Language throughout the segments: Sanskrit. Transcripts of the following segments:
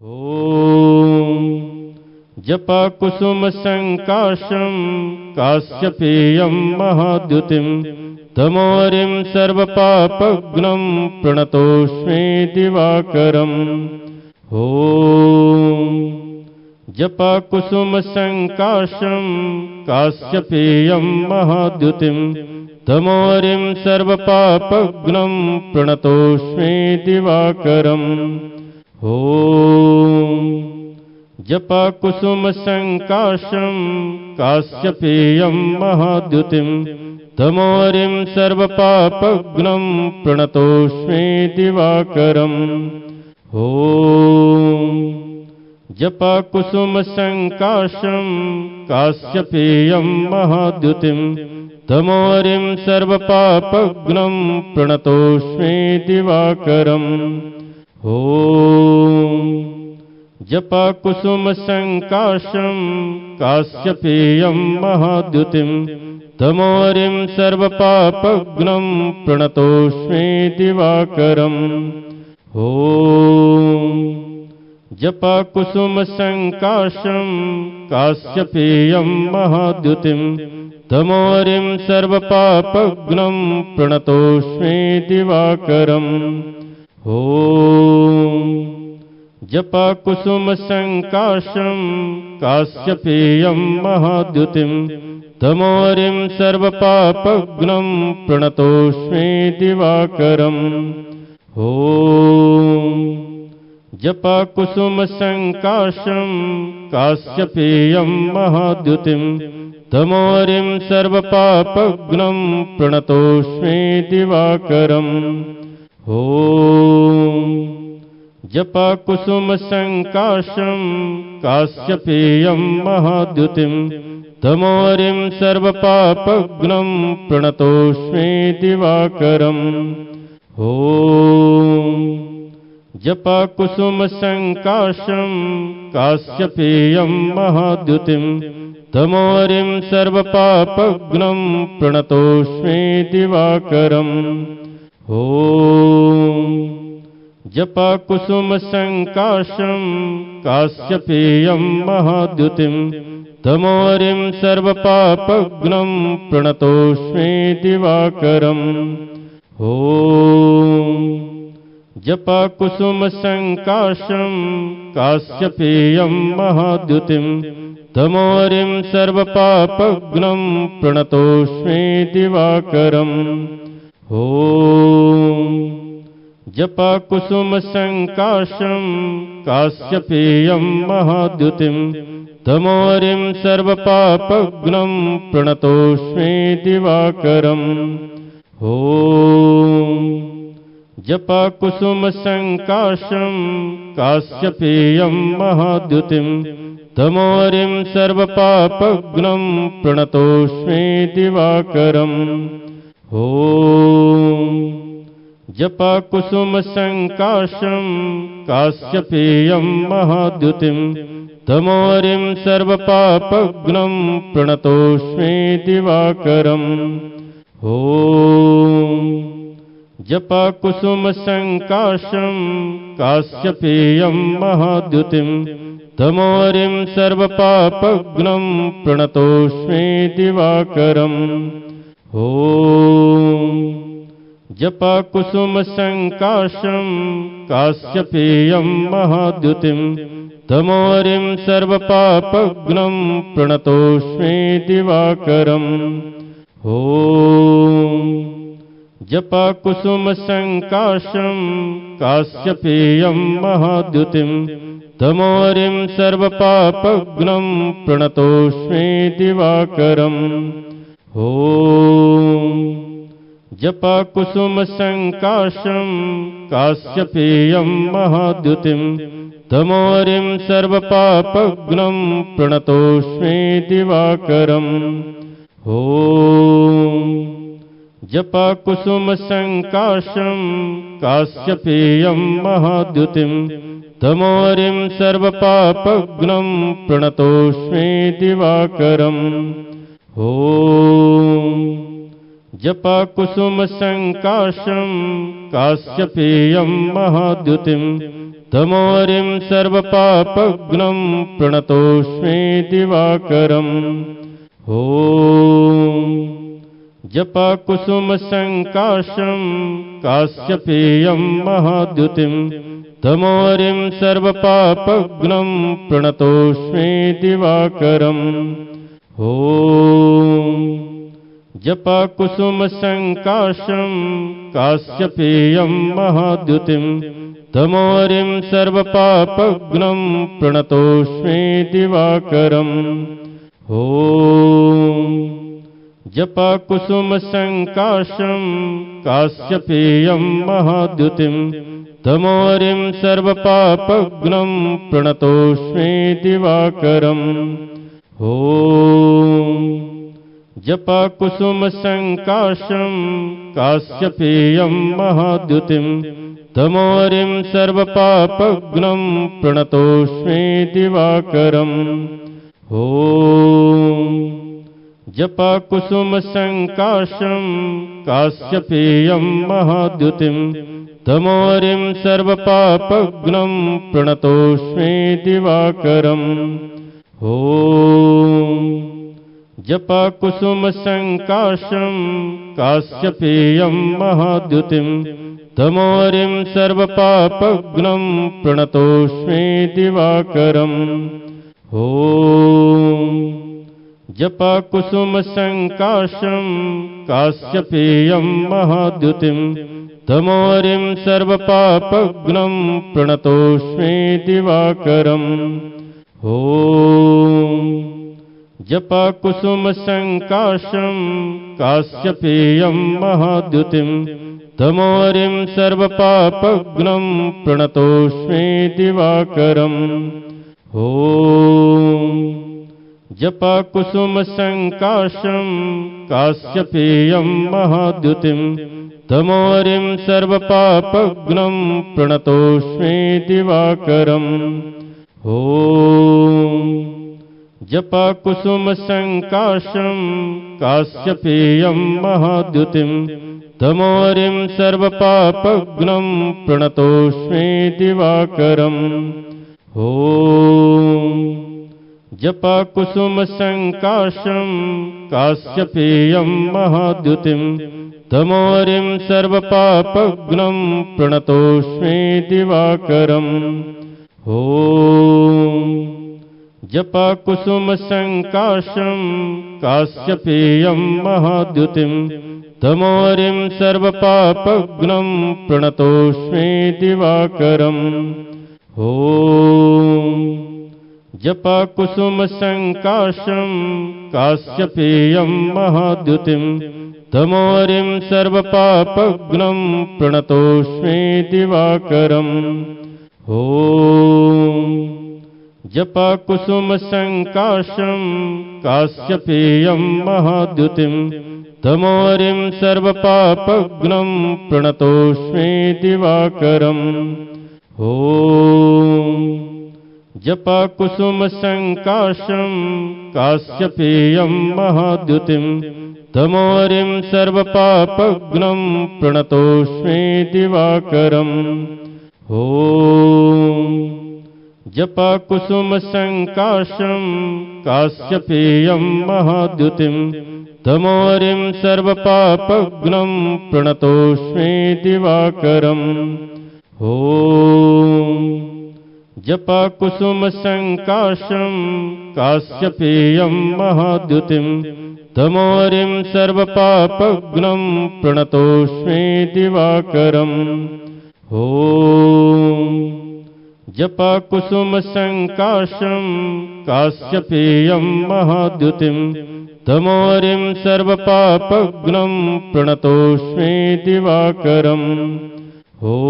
ॐ जपकुसुम संकाशं काश्यपेयं महाद्युतिं तमोरिं सर्वपापघ्नं प्रणतोऽस्मि दिवाकरम्। ॐ जपकुसुम संकाशं काश्यपेयं महाद्युतिं तमोरिं सर्वपापघ्नं प्रणतोऽस्मि दिवाकरम्। ॐ जपकुसुम संकाशं काश्यपेयं महाद्युतिं तमोरिं सर्वपापघ्नं प्रणतोऽस्मि दिवाकरम्। ॐ जपकुसुम संकाशं काश्यपेयं महाद्युतिं तमोरिं सर्वपापघ्नं प्रणतोऽस्मि दिवाकरम्। ॐ जपकुसुम संकाशं काश्यपेयं महाद्युतिं तमोरिं सर्वपापघ्नं प्रणतोऽस्मि दिवाकरम्। ॐ जपकुसुम संकाशं काश्यपेयं महाद्युतिं तमोरिं सर्वपापघ्नं प्रणतोऽस्मि दिवाकरम्। ॐ जपकुसुम संकाशं काश्यपेयं महाद्युतिं तमोरिं सर्वपापघ्नं प्रणतोऽस्मि दिवाकरम्। ॐ जपकुसुम संकाशं काश्यपेयं महाद्युतिं तमोरिं सर्वपापघ्नं प्रणतोऽस्मि दिवाकरम्। ॐ जपकुसुम संकाशं काश्यपेयं महाद्युतिं तमोरिं सर्वपापघ्नं प्रणतोऽस्मि दिवाकरम्। ॐ जपकुसुम संकाशं काश्यपेयं महाद्युतिं तमोरिं सर्वपापघ्नं प्रणतोऽस्मि दिवाकरम्। ॐ जपकुसुम संकाशं काश्यपेयं महाद्युतिं तमोरिं सर्वपापघ्नं प्रणतोऽस्मि दिवाकरम्। ॐ जपकुसुम संकाशं काश्यपेयं महाद्युतिं तमोरिं सर्वपापघ्नं प्रणतोऽस्मि दिवाकरम्। ॐ जपकुसुम संकाशं काश्यपेयं महाद्युतिं तमोरिं सर्वपापघ्नं प्रणतोऽस्मि दिवाकरम्। ॐ जपकुसुम संकाशं काश्यपेयं महाद्युतिं तमोरिं सर्वपापघ्नं प्रणतोऽस्मि दिवाकरम्। ॐ जपकुसुम संकाशं काश्यपेयं महाद्युतिं तमोरिं सर्वपापघ्नं प्रणतोऽस्मि दिवाकरम्। ॐ जपकुसुम संकाशं काश्यपेयं महाद्युतिं तमोरिं सर्वपापघ्नं प्रणतोऽस्मि दिवाकरम्। ॐ जपकुसुम संकाशं काश्यपेयं महाद्युतिं तमोरिं सर्वपापघ्नं प्रणतोऽस्मि दिवाकरम्। ॐ जपकुसुम संकाशं काश्यपेयं महाद्युतिं तमोरिं सर्वपापघ्नं प्रणतोऽस्मि दिवाकरम्। ॐ जपकुसुम संकाशं काश्यपेयं महाद्युतिं तमोरिं सर्वपापघ्नं प्रणतोऽस्मि दिवाकरम्। ॐ जपकुसुम संकाशं काश्यपेयं महाद्युतिं तमोरिं सर्वपापघ्नं प्रणतोऽस्मि दिवाकरम्। ॐ जपकुसुम संकाशं काश्यपेयं महाद्युतिं तमोरिं सर्वपापघ्नं प्रणतोऽस्मि दिवाकरम् ॐ जपकुसुमसङ्काशं काश्यपेयं महाद्युतिं तमोरिं सर्वपापघ्नं प्रणतोऽस्मि दिवाकरम् ॐ जपकुसुमसङ्काशं काश्यपेयं महाद्युतिं तमोरिं सर्वपापघ्नं प्रणतोऽस्मि दिवाकरम् ॐ जपकुसुमसङ्काशं काश्यपेयं महाद्युतिं तमोरिं सर्वपापघ्नं प्रणतोऽस्मि दिवाकरम् ॐ जपकुसुमसङ्काशं काश्यपेयं महाद्युतिं तमोरिं सर्वपापघ्नं प्रणतोऽस्मि दिवाकरम् ॐ जपकुसुमसङ्काशं काश्यपेयं महाद्युतिं तमोरिं सर्वपापघ्नं प्रणतोऽस्मि दिवाकरम् ॐ जपकुसुमसङ्काशं काश्यपेयं महाद्युतिं तमोरिं सर्वपापघ्नं प्रणतोऽस्मि दिवाकरम् ॐ जपकुसुमसङ्काशं काश्यपेयं महाद्युतिं तमोरिं सर्वपापघ्नं प्रणतोऽस्मि दिवाकरम् ॐ जपकुसुमसङ्काशं काश्यपेयं महाद्युतिं तमोरिं सर्वपापघ्नं प्रणतोऽस्मि दिवाकरम् ॐ जपकुसुमसङ्काशं काश्यपेयं महाद्युतिं तमोरिं सर्वपापघ्नं प्रणतोऽस्मि दिवाकरम् ॐ जपकुसुमसङ्काशं काश्यपेयं महाद्युतिं तमोरिं सर्वपापघ्नं प्रणतोऽस्मि दिवाकरम् ॐ जपकुसुमसङ्काशं काश्यपेयं महाद्युतिं तमोरिं सर्वपापघ्नं प्रणतोऽस्मि दिवाकरम् ॐ जपकुसुमसङ्काशं काश्यपेयं महाद्युतिं तमोरिं सर्वपापघ्नं प्रणतोऽस्मि दिवाकरम् ॐ जपकुसुमसङ्काशं काश्यपेयं महाद्युतिं तमोरिं सर्वपापघ्नं प्रणतोऽस्मि दिवाकरम् ॐ जपकुसुमसङ्काशं काश्यपेयं महाद्युतिं तमोरिं सर्वपापघ्नं प्रणतोऽस्मि दिवाकरम् ॐ जपकुसुमसङ्काशं काश्यपेयं महाद्युतिं तमोरिं सर्वपापघ्नं प्रणतोऽस्मि दिवाकरम् ॐ जपकुसुमसङ्काशं काश्यपेयं महाद्युतिं तमोरिं सर्वपापघ्नं प्रणतोऽस्मि दिवाकरम् ॐ जपकुसुमसङ्काशं काश्यपेयं महाद्युतिं तमोरिं सर्वपापघ्नं प्रणतोऽस्मि दिवाकरम् ॐ जपकुसुमसङ्काशं काश्यपेयं महाद्युतिं तमोरिं सर्वपापघ्नं प्रणतोऽस्मि दिवाकरम् ॐ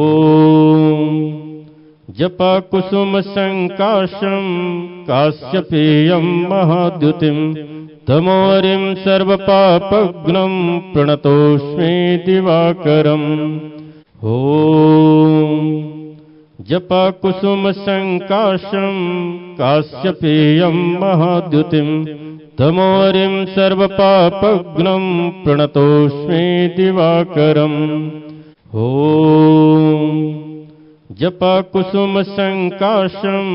जपकुसुमसङ्काशं काश्यपेयं महाद्युतिं तमोरिं सर्वपापघ्नं प्रणतोऽस्मि दिवाकरम् ॐ जपकुसुमसङ्काशं काश्यपेयं महाद्युतिं तमोरिं सर्वपापघ्नं प्रणतोऽस्मि दिवाकरम् ॐ जपकुसुमसङ्काशं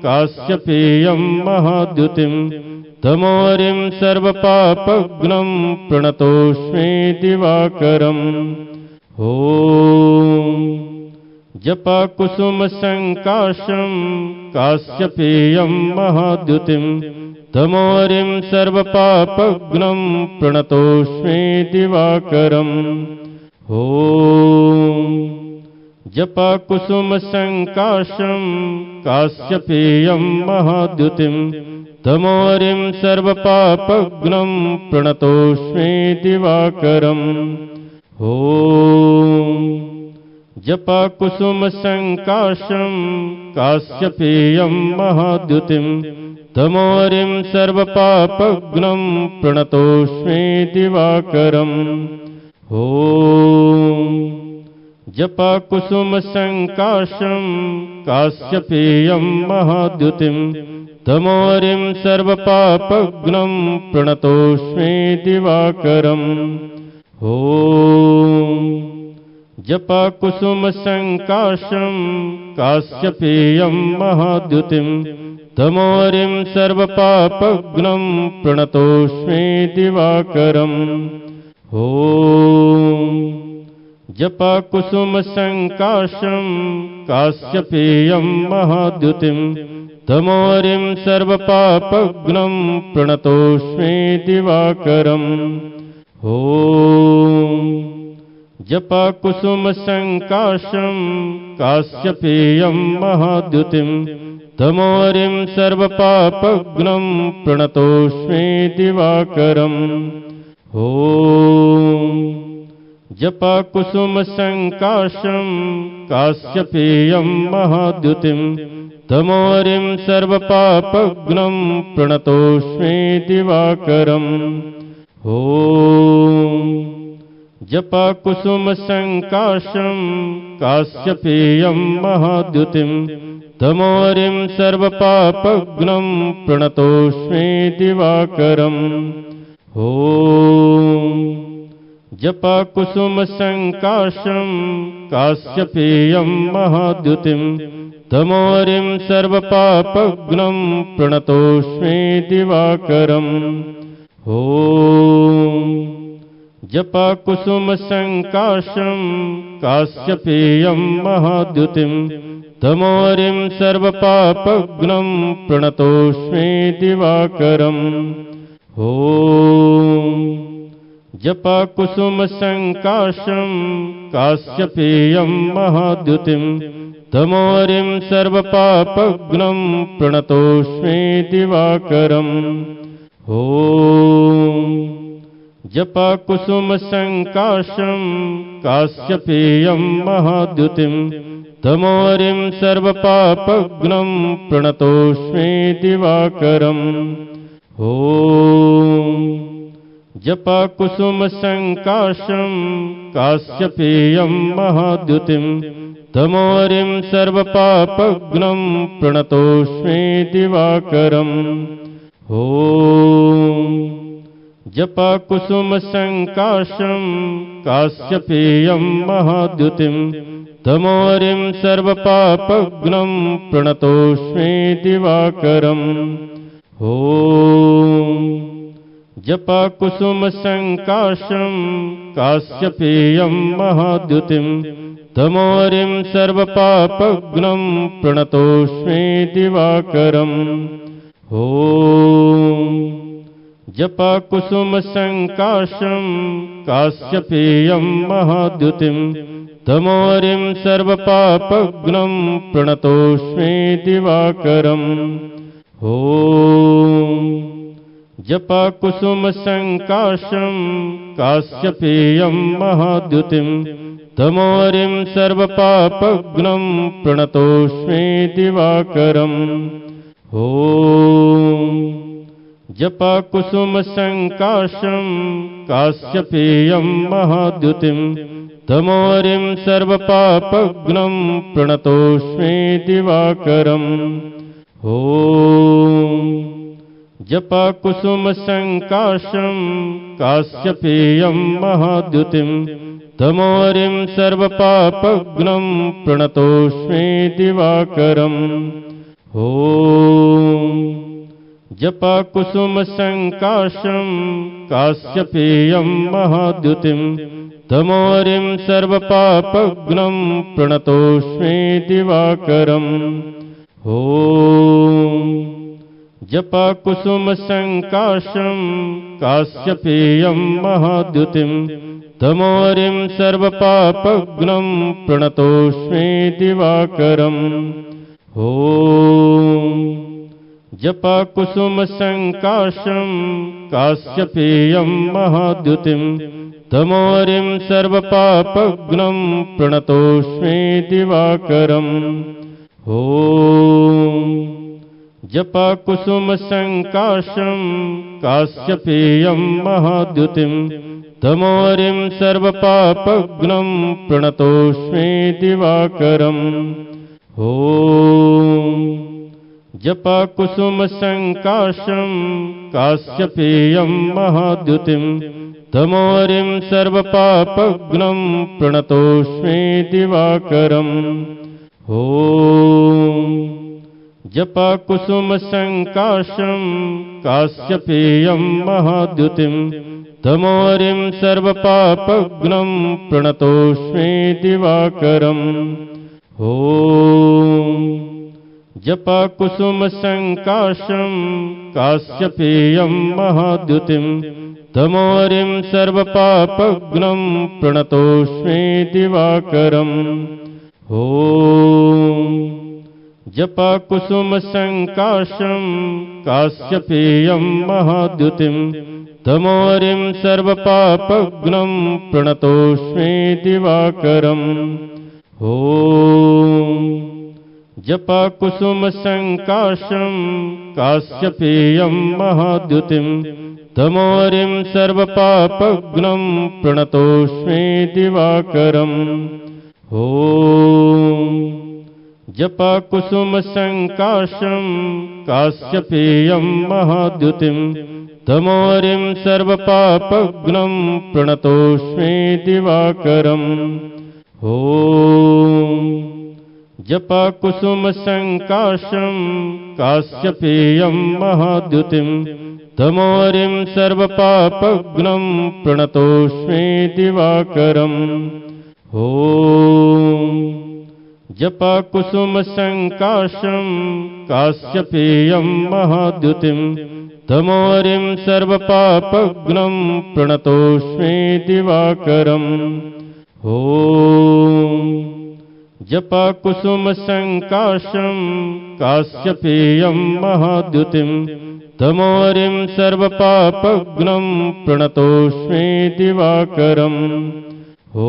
काश्यपेयं महाद्युतिं तमोरिं सर्वपापघ्नं प्रणतोऽस्मि दिवाकरम् ॐ जपकुसुमसङ्काशं काश्यपेयं महाद्युतिं तमोरिं सर्वपापघ्नं प्रणतोऽस्मि दिवाकरम् ॐ जपकुसुमसङ्काशं काश्यपेयं महाद्युतिं तमोरिं सर्वपापघ्नं प्रणतोऽस्मि दिवाकरम् ॐ जपकुसुमसङ्काशं काश्यपेयं महाद्युतिं तमोरिं सर्वपापघ्नं प्रणतोऽस्मि दिवाकरम् ॐ जपकुसुमसङ्काशं काश्यपेयं महाद्युतिं तमोरिं सर्वपापघ्नं प्रणतोऽस्मि दिवाकरम् ॐ जपकुसुमसङ्काशं काश्यपेयं महाद्युतिं तमोरिं सर्वपापघ्नं प्रणतोऽस्मि दिवाकरम् ॐ जपकुसुमसङ्काशं काश्यपेयं महाद्युतिं तमोरिं सर्वपापघ्नं प्रणतोऽस्मि दिवाकरम् ॐ जपकुसुमसङ्काशं काश्यपेयं महाद्युतिं तमोरिं सर्वपापघ्नं प्रणतोऽस्मि दिवाकरम् ॐ जपकुसुमसङ्काशं काश्यपेयं महाद्युतिं तमोरिं सर्वपापघ्नं प्रणतोऽस्मि दिवाकरम् ॐ जपकुसुमसङ्काशं काश्यपेयं महाद्युतिं तमोरिं सर्वपापघ्नं प्रणतोऽस्मि दिवाकरम् ॐ जपकुसुमसङ्काशं काश्यपेयं महाद्युतिं तमोरिं सर्वपापघ्नं प्रणतोऽस्मि दिवाकरम् ॐ जपकुसुमसङ्काशं काश्यपेयं महाद्युतिं तमोरिं सर्वपापघ्नं प्रणतोऽस्मि दिवाकरम् ॐ जपकुसुमसङ्काशं काश्यपेयं महाद्युतिं तमोरिं सर्वपापघ्नं प्रणतोऽस्मि दिवाकरम् ॐ जपकुसुमसङ्काशं काश्यपेयं महाद्युतिं तमोरिं सर्वपापघ्नं प्रणतोऽस्मि दिवाकरम् ॐ जपकुसुमसङ्काशं काश्यपेयं महाद्युतिं तमोरिं सर्वपापघ्नं प्रणतोऽस्मि दिवाकरम् ॐ जपकुसुमसङ्काशं काश्यपेयं महाद्युतिं तमोरिं सर्वपापघ्नं प्रणतोऽस्मि दिवाकरम् ॐ जपकुसुमसङ्काशं काश्यपेयं महाद्युतिं तमोरिं सर्वपापघ्नं प्रणतोऽस्मि दिवाकरम् ॐ जपकुसुमसङ्काशं काश्यपेयं महाद्युतिं तमोरिं सर्वपापघ्नं प्रणतोऽस्मि दिवाकरम् ॐ जपकुसुमसङ्काशं काश्यपेयं महाद्युतिं तमोरिं सर्वपापघ्नं प्रणतोऽस्मि दिवाकरम् ॐ जपकुसुमसङ्काशं काश्यपेयं महाद्युतिं तमोरिं सर्वपापघ्नं प्रणतोऽस्मि दिवाकरम् ॐ जपकुसुमसङ्काशं काश्यपेयं महाद्युतिं तमोरिं सर्वपापघ्नं प्रणतोऽस्मि दिवाकरम्। ॐ जपकुसुमसङ्काशं काश्यपेयं महाद्युतिं तमोरिं सर्वपापघ्नं प्रणतोऽस्मि दिवाकरम्। ॐ जपकुसुमसङ्काशं काश्यपेयं महाद्युतिं तमोरिं सर्वपापघ्नं प्रणतोऽस्मि दिवाकरम्। ॐ जपकुसुमसङ्काशं काश्यपेयं महाद्युतिं तमोरिं सर्वपापघ्नं प्रणतोऽस्मि दिवाकरम्। ॐ जपकुसुमसङ्काशं काश्यपेयं महाद्युतिं तमोरिं सर्वपापघ्नं प्रणतोऽस्मि दिवाकरम्। ॐ जपकुसुमसङ्काशं काश्यपेयं महाद्युतिं तमोरिं सर्वपापघ्नं प्रणतोऽस्मि दिवाकरम्। ॐ जपकुसुमसङ्काशं काश्यपेयं महाद्युतिं तमोरिं सर्वपापघ्नं प्रणतोऽस्मि दिवाकरम्। ॐ जपकुसुमसङ्काशं काश्यपेयं महाद्युतिं तमोरिं सर्वपापघ्नं प्रणतोऽस्मि दिवाकरम्। ॐ जपकुसुमसङ्काशं काश्यपेयं महाद्युतिं तमोरिं सर्वपापघ्नं प्रणतोऽस्मि दिवाकरम्। ॐ जपकुसुमसङ्काशं काश्यपेयं महाद्युतिं तमोरिं सर्वपापघ्नं प्रणतोऽस्मि दिवाकरम्। ॐ जपकुसुमसङ्काशं काश्यपेयं महाद्युतिं तमोरिं सर्वपापघ्नं प्रणतोऽस्मि दिवाकरम्। ॐ जपकुसुमसङ्काशं काश्यपेयं महाद्युतिं तमोरिं सर्वपापघ्नं प्रणतोऽस्मि दिवाकरम्। ॐ जपकुसुमसङ्काशं काश्यपेयं महाद्युतिं तमोरिं सर्वपापघ्नं प्रणतोऽस्मि दिवाकरम्। ॐ जपकुसुमसङ्काशं काश्यपेयं महाद्युतिं तमोरिं सर्वपापघ्नं प्रणतोऽस्मि दिवाकरम्। ॐ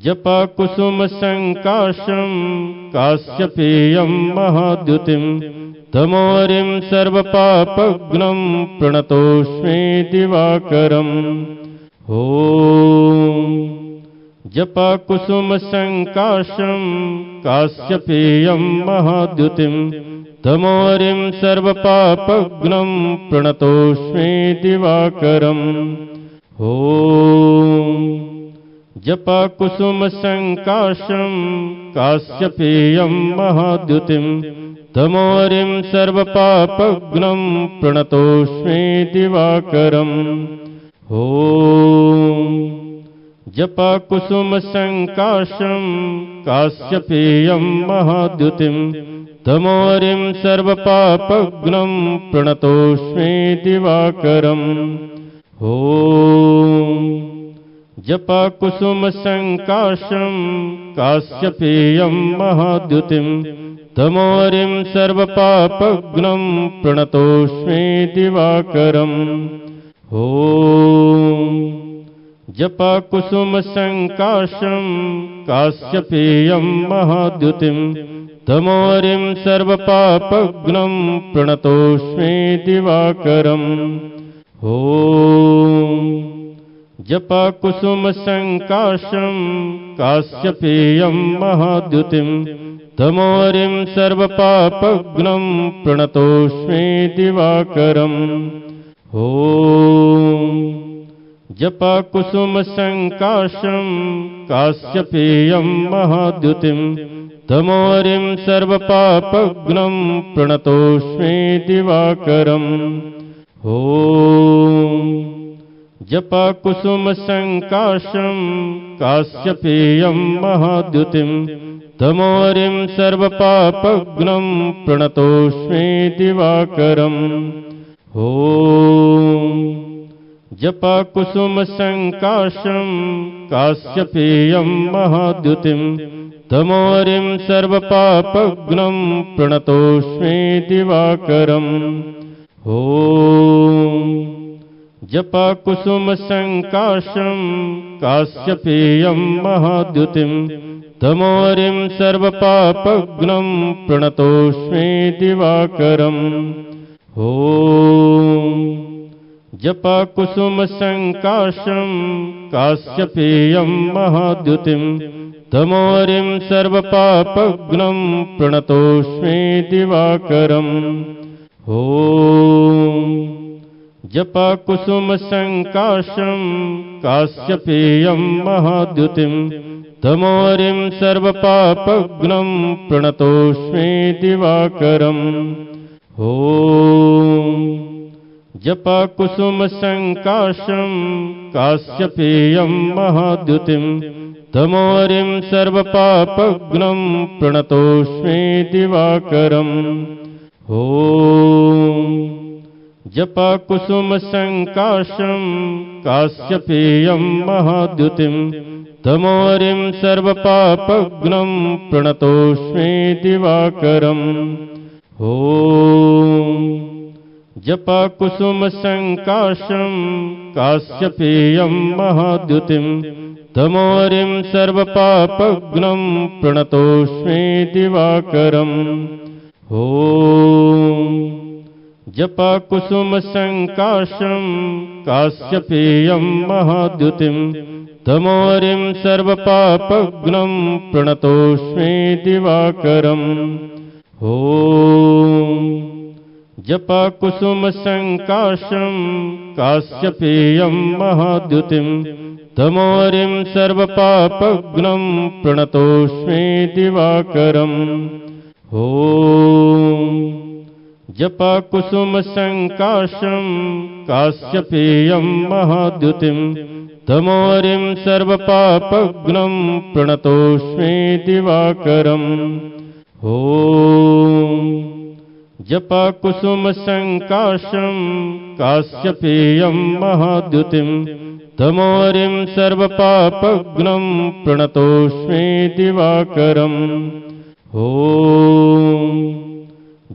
जपकुसुमसङ्काशं काश्यपेयं महाद्युतिं तमोरिं सर्वपापघ्नं प्रणतोऽस्मि दिवाकरम्। ॐ जपकुसुमसङ्काशं काश्यपेयं महाद्युतिं तमोरिं सर्वपापघ्नं प्रणतोऽस्मि दिवाकरम्। ॐ जपकुसुमसङ्काशं काश्यपेयं महाद्युतिं तमोरिं सर्वपापघ्नं प्रणतोऽस्मि दिवाकरम्। ॐ जपकुसुमसङ्काशं काश्यपेयं महाद्युतिं तमोरिं सर्वपापघ्नं प्रणतोऽस्मि दिवाकरम्। ॐ जपकुसुमसङ्काशं काश्यपेयं महाद्युतिं तमोरिं सर्वपापघ्नं प्रणतोऽस्मि दिवाकरम्। ॐ जपकुसुमसङ्काशं काश्यपेयं महाद्युतिं तमोरिं सर्वपापघ्नं प्रणतोऽस्मि दिवाकरम्। ॐ जपकुसुमसङ्काशं काश्यपेयं महाद्युतिं तमोरिं सर्वपापघ्नं प्रणतोऽस्मि दिवाकरम्। ॐ जपाकुसुमसङ्काशं काश्यपेयं महाद्युतिं तमोरिं सर्वपापघ्नं प्रणतोऽस्मि दिवाकरम् ॐ जपाकुसुमसङ्काशं काश्यपेयं महाद्युतिं तमोरिं सर्वपापघ्नं प्रणतोऽस्मि दिवाकरम् ॐ जपाकुसुमसङ्काशं काश्यपेयं महाद्युतिं तमोरिं सर्वपापघ्नं प्रणतोऽस्मि दिवाकरम् ॐ जपाकुसुमसङ्काशं काश्यपेयं महाद्युतिं तमोरिं सर्वपापघ्नं प्रणतोऽस्मि दिवाकरम् ॐ जपाकुसुमसङ्काशं काश्यपेयं महाद्युतिं तमोरिं सर्वपापघ्नं प्रणतोऽस्मि दिवाकरम् ॐ जपाकुसुमसङ्काशं काश्यपेयं महाद्युतिं तमोरिं सर्वपापघ्नं प्रणतोऽस्मि दिवाकरम् ॐ जपाकुसुमसङ्काशं काश्यपेयं महाद्युतिं तमोरिं सर्वपापघ्नं प्रणतोऽस्मि दिवाकरम् ॐ जपाकुसुमसङ्काशं काश्यपेयं महाद्युतिं तमोरिं सर्वपापघ्नं प्रणतोऽस्मि दिवाकरम् ॐ जपाकुसुमसङ्काशं काश्यपेयं महाद्युतिं तमोरिं सर्वपापघ्नं प्रणतोऽस्मि दिवाकरम् ॐ जपाकुसुमसङ्काशं काश्यपेयं महाद्युतिं तमोरिं सर्वपापघ्नं प्रणतोऽस्मि दिवाकरम् ॐ जपाकुसुमसङ्काशं काश्यपेयं महाद्युतिं तमोरिं सर्वपापघ्नं प्रणतोऽस्मि दिवाकरम् ॐ जपाकुसुमसङ्काशं काश्यपेयं महाद्युतिं तमोरिं सर्वपापघ्नं प्रणतोऽस्मि दिवाकरम् ॐ जपाकुसुमसङ्काशं काश्यपेयं महाद्युतिं तमोरिं सर्वपापघ्नं प्रणतोऽस्मि दिवाकरम् ॐ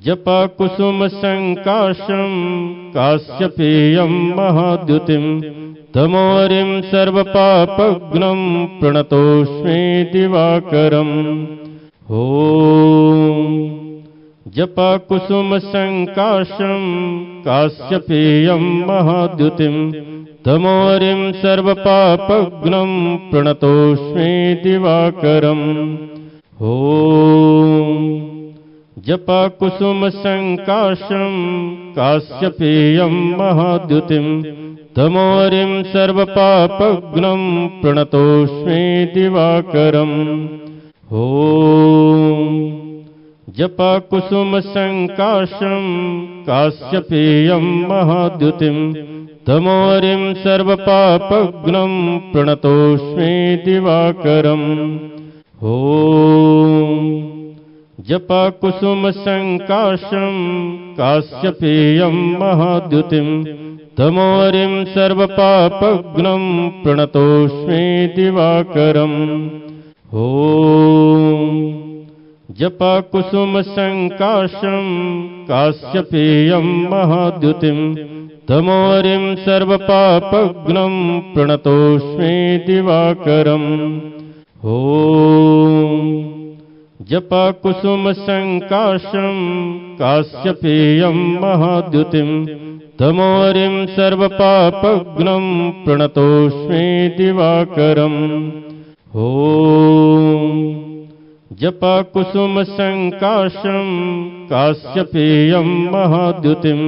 जपाकुसुमसङ्काशं काश्यपेयं महाद्युतिं तमोरिं सर्वपापघ्नं प्रणतोऽस्मि दिवाकरम् ॐ जपाकुसुमसङ्काशं काश्यपेयं महाद्युतिं तमोरिं सर्वपापघ्नं प्रणतोऽस्मि दिवाकरम् ॐ जपाकुसुमसङ्काशं काश्यपेयं महाद्युतिं तमोरिं सर्वपापघ्नं प्रणतोऽस्मि दिवाकरम् ॐ जपाकुसुमसङ्काशं काश्यपेयं महाद्युतिं तमोरिं सर्वपापघ्नं प्रणतोऽस्मि दिवाकरम् ॐ जपाकुसुमसङ्काशं काश्यपेयं महाद्युतिं तमोरिं सर्वपापघ्नं प्रणतोऽस्मि दिवाकरम् ॐ जपाकुसुमसङ्काशं काश्यपेयं महाद्युतिं तमोरिं सर्वपापघ्नं प्रणतोऽस्मि दिवाकरम् ॐ जपाकुसुमसङ्काशं काश्यपेयं महाद्युतिं तमोरिं सर्वपापघ्नं प्रणतोऽस्मि दिवाकरम् ॐ जपाकुसुमसङ्काशं काश्यपेयं महाद्युतिं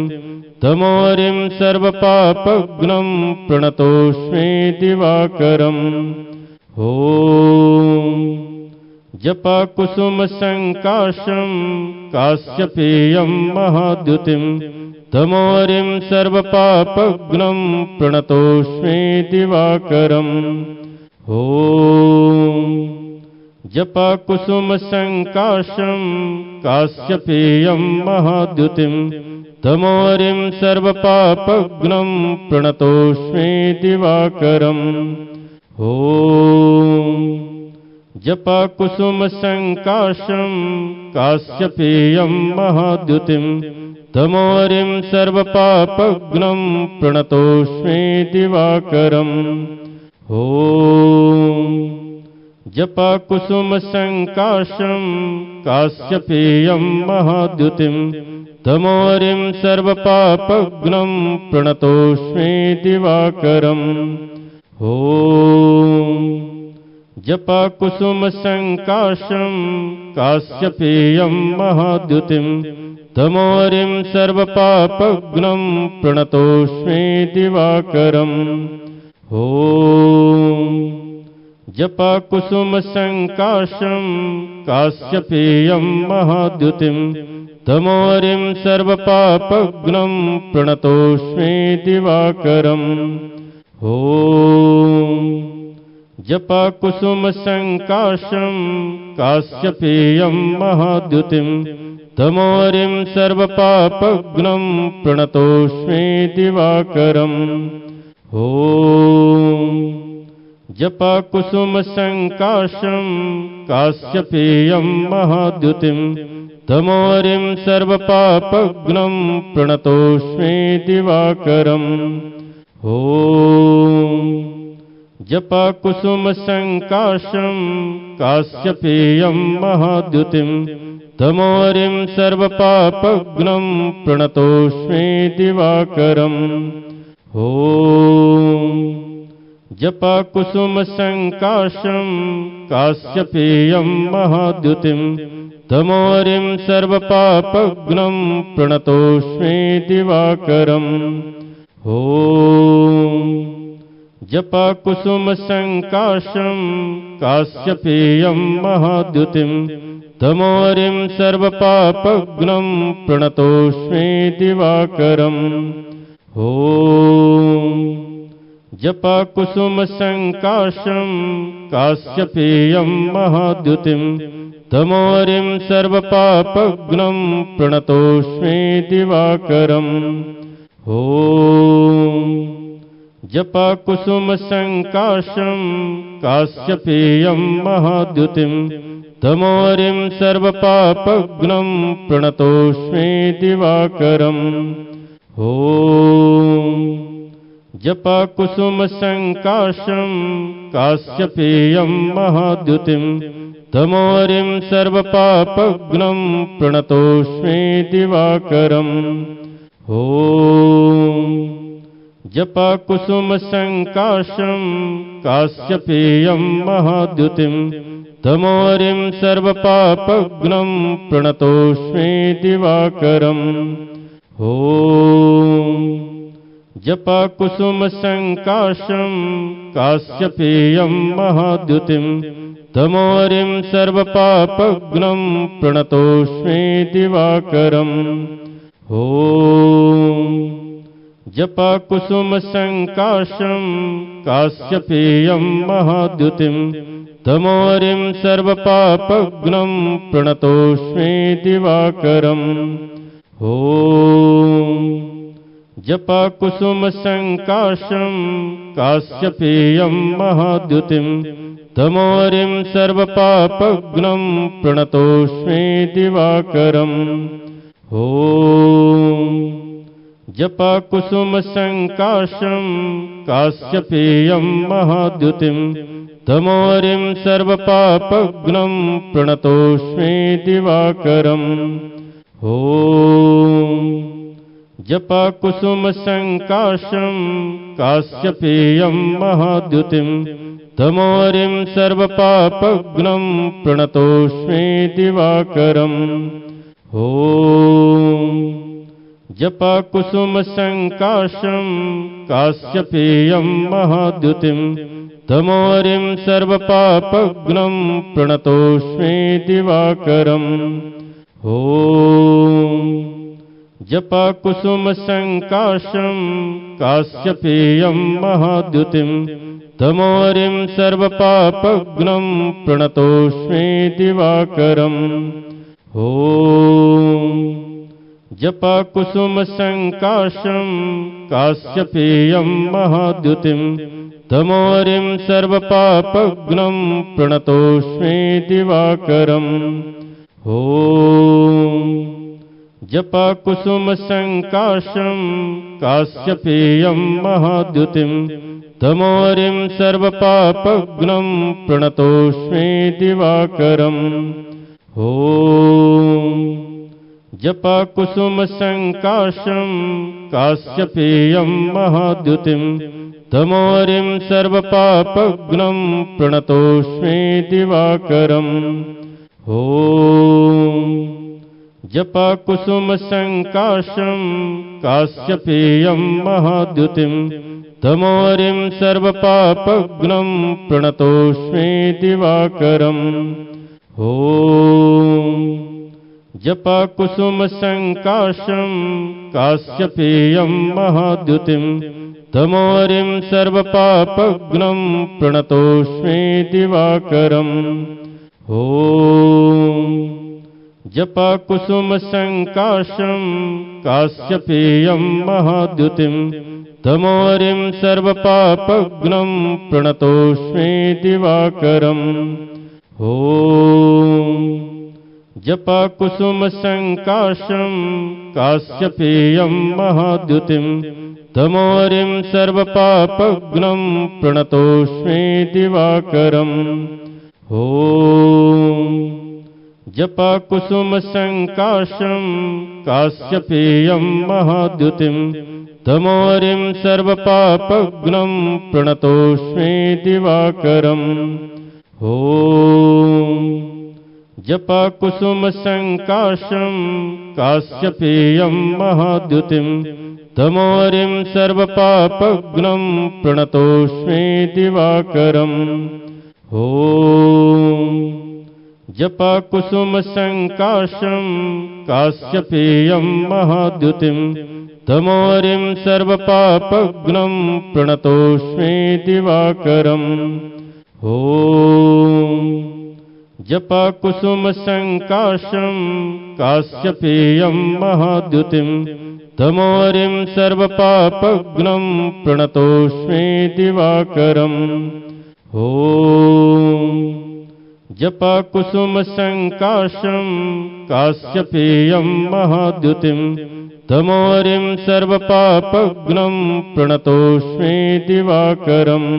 तमोरिं सर्वपापघ्नं प्रणतोऽस्मि दिवाकरम्। ॐ जपकुसुमसङ्काशं काश्यपेयं महाद्युतिं तमोरिं सर्वपापघ्नं प्रणतोऽस्मि दिवाकरम्। ॐ जपकुसुमसङ्काशं काश्यपेयं महाद्युतिं तमोरिं सर्वपापघ्नं प्रणतोऽस्मि दिवाकरम्। ॐ जपकुसुमसङ्काशं काश्यपेयं महाद्युतिं तमोरिं सर्वपापघ्नं प्रणतोऽस्मि दिवाकरम्। ॐ जपकुसुमसङ्काशं काश्यपेयं महाद्युतिं तमोरिं सर्वपापघ्नं प्रणतोऽस्मि दिवाकरम्। ॐ जपकुसुमसङ्काशं काश्यपेयं महाद्युतिं तमोरिं सर्वपापघ्नं प्रणतोऽस्मि दिवाकरम्। ॐ जपकुसुमसङ्काशं काश्यपेयं महाद्युतिं तमोरिं सर्वपापघ्नं प्रणतोऽस्मि दिवाकरम्। ॐ जपकुसुमसङ्काशं काश्यपेयं महाद्युतिं तमोरिं सर्वपापघ्नं प्रणतोऽस्मि दिवाकरम्। ॐ जपकुसुमसङ्काशं काश्यपेयं महाद्युतिं तमोरिं सर्वपापघ्नं प्रणतोऽस्मि दिवाकरम्। ॐ जपकुसुमसङ्काशं काश्यपेयं महाद्युतिं तमोरिं सर्वपापघ्नं प्रणतोऽस्मि दिवाकरम्। ॐ जपकुसुमसङ्काशं काश्यपेयं महाद्युतिं तमोरिं सर्वपापघ्नं प्रणतोऽस्मि दिवाकरम्। ॐ जपकुसुमसङ्काशं काश्यपेयं महाद्युतिं तमोरिं सर्वपापघ्नं प्रणतोऽस्मि दिवाकरम्। ॐ जपकुसुमसङ्काशं काश्यपेयं महाद्युतिं तमोरिं सर्वपापघ्नं प्रणतोऽस्मि दिवाकरम्। ॐ जपकुसुमसङ्काशं काश्यपेयं महाद्युतिं तमोरिं सर्वपापघ्नं प्रणतोऽस्मि दिवाकरम्। ॐ जपकुसुमसङ्काशं काश्यपेयं महाद्युतिं तमोरिं सर्वपापघ्नं प्रणतोऽस्मि दिवाकरम्। ॐ जपकुसुमसङ्काशं काश्यपेयं महाद्युतिं तमोरिं सर्वपापघ्नं प्रणतोऽस्मि दिवाकरम्। ॐ जपकुसुमसङ्काशं काश्यपेयं महाद्युतिं तमोरिं सर्वपापघ्नं प्रणतोऽस्मि दिवाकरम्। ॐ जपकुसुमसङ्काशं काश्यपेयं महाद्युतिं तमोरिं सर्वपापघ्नं प्रणतोऽस्मि दिवाकरम्। ॐ जपकुसुमसङ्काशं काश्यपेयं महाद्युतिं तमोरिं सर्वपापघ्नं प्रणतोऽस्मि दिवाकरम्। ॐ जपकुसुमसङ्काशं काश्यपेयं महाद्युतिं तमोरिं सर्वपापघ्नं प्रणतोऽस्मि दिवाकरम्। ॐ जपकुसुमसङ्काशं काश्यपेयं महाद्युतिं तमोरिं सर्वपापघ्नं प्रणतोऽस्मि दिवाकरम्। ॐ जपकुसुमसङ्काशं काश्यपेयं महाद्युतिं तमोरिं सर्वपापघ्नं प्रणतोऽस्मि दिवाकरम् ॐ जपकुसुमसङ्काशं काश्यपेयं महाद्युतिं तमोरिं सर्वपापघ्नं प्रणतोऽस्मि दिवाकरम् ॐ जपकुसुमसङ्काशं काश्यपेयं महाद्युतिं तमोरिं सर्वपापघ्नं प्रणतोऽस्मि दिवाकरम् ॐ जपकुसुमसङ्काशं काश्यपेयं महाद्युतिं तमोरिं सर्वपापघ्नं प्रणतोऽस्मि दिवाकरम् ॐ जपकुसुमसङ्काशं काश्यपेयं महाद्युतिं तमोरिं सर्वपापघ्नं प्रणतोऽस्मि दिवाकरम् ॐ जपकुसुमसङ्काशं काश्यपेयं महाद्युतिं तमोरिं सर्वपापघ्नं प्रणतोऽस्मि दिवाकरम् ॐ जपकुसुमसङ्काशं काश्यपेयं महाद्युतिं तमोरिं सर्वपापघ्नं प्रणतोऽस्मि दिवाकरम् ॐ जपकुसुमसङ्काशं काश्यपेयं महाद्युतिं तमोरिं सर्वपापघ्नं प्रणतोऽस्मि दिवाकरम् ॐ जपकुसुमसङ्काशं काश्यपेयं महाद्युतिं तमोरिं सर्वपापघ्नं प्रणतोऽस्मि दिवाकरम् ॐ जपकुसुमसङ्काशं काश्यपेयं महाद्युतिं तमोरिं सर्वपापघ्नं प्रणतोऽस्मि दिवाकरम् ॐ जपकुसुमसङ्काशं काश्यपेयं महाद्युतिं तमोरिं सर्वपापघ्नं प्रणतोऽस्मि दिवाकरम् ॐ जपकुसुमसङ्काशं काश्यपेयं महाद्युतिं तमोरिं सर्वपापघ्नं प्रणतोऽस्मि दिवाकरम् ॐ जपकुसुमसङ्काशं काश्यपेयं महाद्युतिं तमोरिं सर्वपापघ्नं प्रणतोऽस्मि दिवाकरम् ॐ जपकुसुमसङ्काशं काश्यपेयं महाद्युतिं तमोरिं सर्वपापघ्नं प्रणतोऽस्मि दिवाकरम्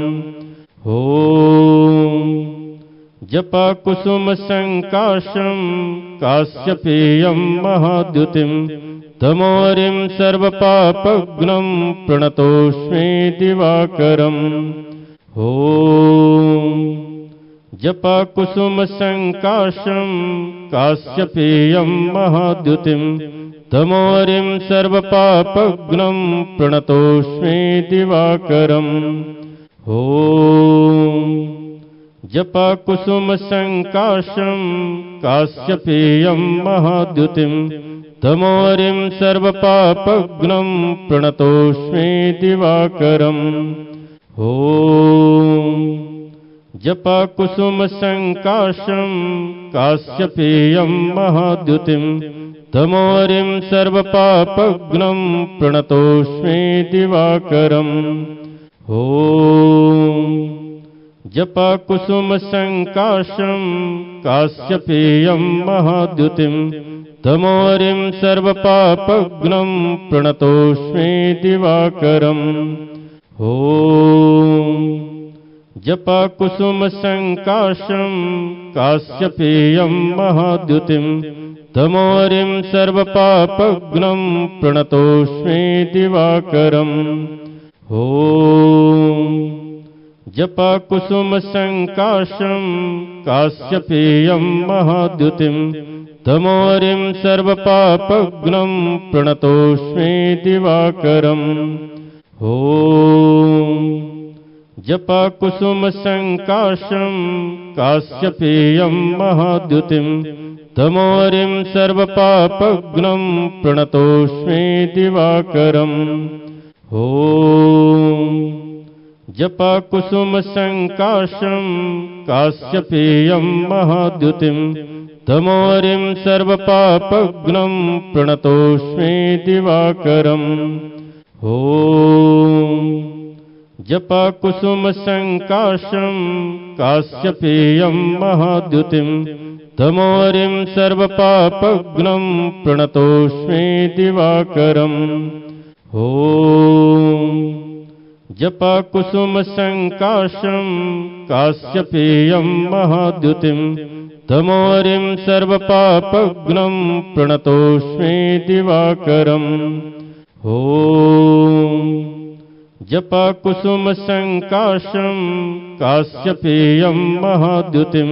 ॐ जपकुसुमसङ्काशं काश्यपेयं महाद्युतिं तमोरिं सर्वपापघ्नं प्रणतोऽस्मि दिवाकरम् ॐ जपकुसुमसङ्काशं काश्यपेयं महाद्युतिं तमोरिं सर्वपापघ्नं प्रणतोऽस्मि दिवाकरम् ॐ जपकुसुमसङ्काशं काश्यपेयं महाद्युतिं तमोरिं सर्वपापघ्नं प्रणतोऽस्मि दिवाकरम् ॐ जपकुसुमसङ्काशं काश्यपेयं महाद्युतिं तमोरिं सर्वपापघ्नं प्रणतोऽस्मि दिवाकरम् ॐ जपकुसुमसङ्काशं काश्यपेयं महाद्युतिं तमोरिं सर्वपापघ्नं प्रणतोऽस्मि दिवाकरम् ॐ जपकुसुमसङ्काशं काश्यपेयं महाद्युतिं तमोरिं सर्वपापघ्नं प्रणतोऽस्मि दिवाकरम् ॐ जपकुसुमसङ्काशं काश्यपेयं महाद्युतिं तमोरिं सर्वपापघ्नं प्रणतोऽस्मि दिवाकरम् ॐ जपकुसुमसङ्काशं काश्यपेयं महाद्युतिं तमोरिं सर्वपापघ्नं प्रणतोऽस्मि दिवाकरम् ॐ जपकुसुमसङ्काशं काश्यपेयं महाद्युतिं तमोरिं सर्वपापघ्नं प्रणतोऽस्मि दिवाकरम् ॐ जपकुसुमसङ्काशं काश्यपेयं महाद्युतिं तमोरिं सर्वपापघ्नं प्रणतोऽस्मि दिवाकरम् ॐ जपकुसुमसङ्काशं काश्यपेयं महाद्युतिं तमोरिं सर्वपापघ्नं प्रणतोऽस्मि दिवाकरम् ॐ जपकुसुमसङ्काशं काश्यपेयं महाद्युतिं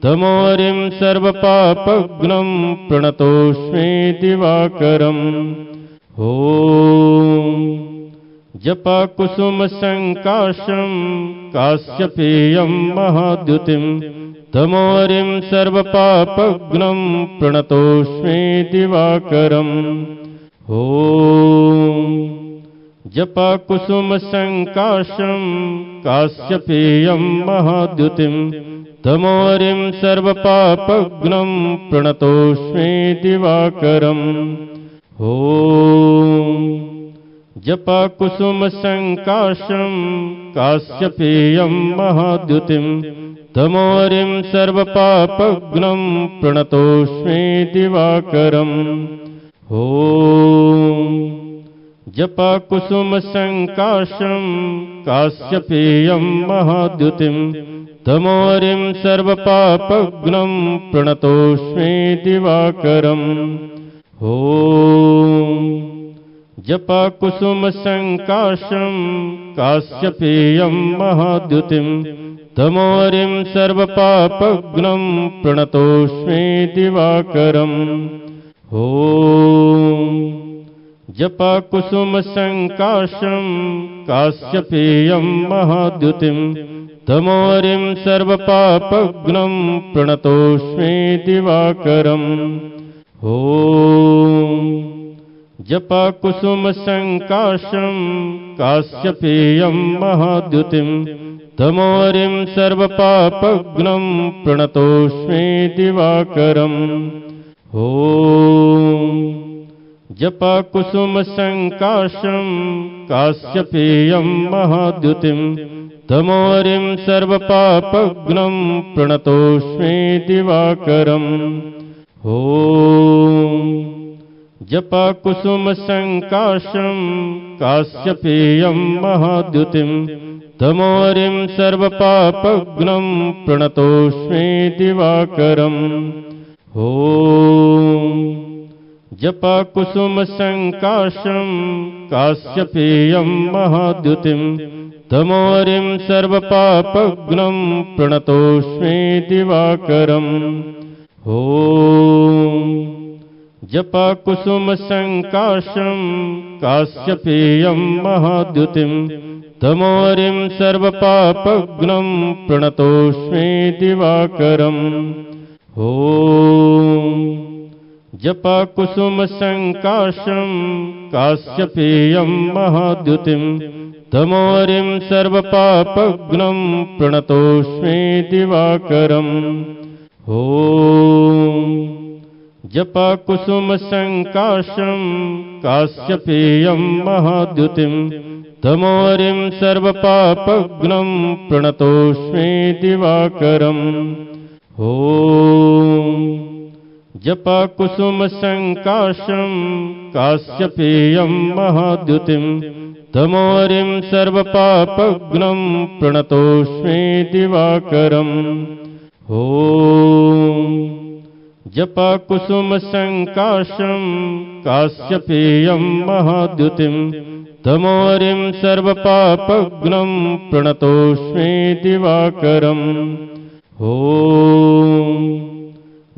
तमोरिं सर्वपापघ्नं प्रणतोऽस्मि दिवाकरम् ॐ जपकुसुमसङ्काशं काश्यपेयं महाद्युतिं तमोरिं सर्वपापघ्नं प्रणतोऽस्मि दिवाकरम् ॐ जपकुसुमसङ्काशं काश्यपेयं महाद्युतिं तमोरिं सर्वपापघ्नं प्रणतोऽस्मि दिवाकरम् ॐ जपकुसुमसङ्काशं काश्यपेयं महाद्युतिं तमोरिं सर्वपापघ्नं प्रणतोऽस्मि दिवाकरम् ॐ जपकुसुमसङ्काशं काश्यपेयं महाद्युतिं तमोरिं सर्वपापघ्नं प्रणतोऽस्मि दिवाकरम् ॐ जपकुसुमसङ्काशं काश्यपेयं महाद्युतिं तमोरिं सर्वपापघ्नं प्रणतोऽस्मि दिवाकरम् ॐ जपकुसुमसङ्काशं काश्यपेयं महाद्युतिं तमोरिं सर्वपापघ्नं प्रणतोऽस्मि दिवाकरम् ॐ जपकुसुमसङ्काशं काश्यपेयं महाद्युतिं तमोरिं सर्वपापघ्नं प्रणतोऽस्मि दिवाकरम् ॐ जपकुसुमसङ्काशं काश्यपेयं महाद्युतिं तमोरिं सर्वपापघ्नं प्रणतोऽस्मि दिवाकरम् ॐ जपकुसुमसङ्काशं काश्यपेयं महाद्युतिं तमोरिं सर्वपापघ्नं प्रणतोऽस्मि दिवाकरम् ॐ जपकुसुमसङ्काशं काश्यपेयं महाद्युतिं तमोरिं सर्वपापघ्नं प्रणतोऽस्मि दिवाकरम् ॐ जपकुसुमसङ्काशं काश्यपेयं महाद्युतिं तमोरिं सर्वपापघ्नं प्रणतोऽस्मि दिवाकरम् ॐ जपकुसुमसङ्काशं काश्यपेयं महाद्युतिं तमोरिं सर्वपापघ्नं प्रणतोऽस्मि दिवाकरम् ॐ जपकुसुमसङ्काशं काश्यपेयं महाद्युतिं तमोरिं सर्वपापघ्नं प्रणतोऽस्मि दिवाकरम् ॐ जपकुसुमसङ्काशं काश्यपेयं महाद्युतिं तमोरिं सर्वपापघ्नं प्रणतोऽस्मि दिवाकरम् ॐ जपकुसुमसङ्काशं काश्यपेयं महाद्युतिं तमोरिं सर्वपापघ्नं प्रणतोऽस्मि दिवाकरम् ॐ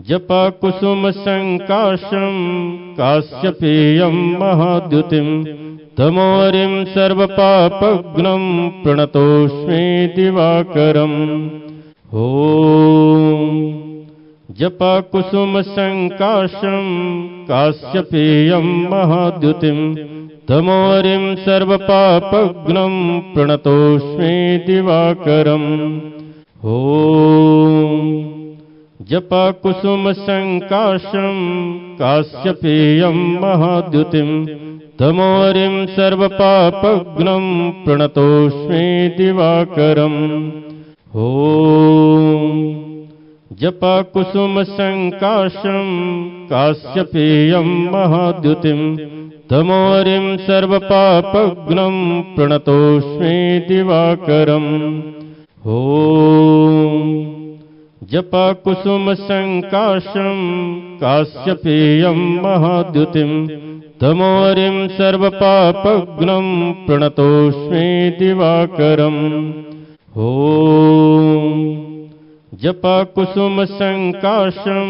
जपकुसुमसङ्काशं काश्यपेयं महाद्युतिं तमोरिं सर्वपापघ्नं प्रणतोऽस्मि दिवाकरम् ॐ जपकुसुमसङ्काशं काश्यपेयं महाद्युतिं तमोरिं सर्वपापघ्नं प्रणतोऽस्मि दिवाकरम् ॐ जपकुसुमसङ्काशं काश्यपेयं महाद्युतिं तमोरिं सर्वपापघ्नं प्रणतोऽस्मि दिवाकरम् ॐ जपकुसुमसङ्काशं काश्यपेयं महाद्युतिं तमोरिं सर्वपापघ्नं प्रणतोऽस्मि दिवाकरम् ॐ जपकुसुमसङ्काशं काश्यपेयं महाद्युतिं तमोरिं सर्वपापघ्नं प्रणतोऽस्मि दिवाकरम् ॐ जपकुसुमसङ्काशं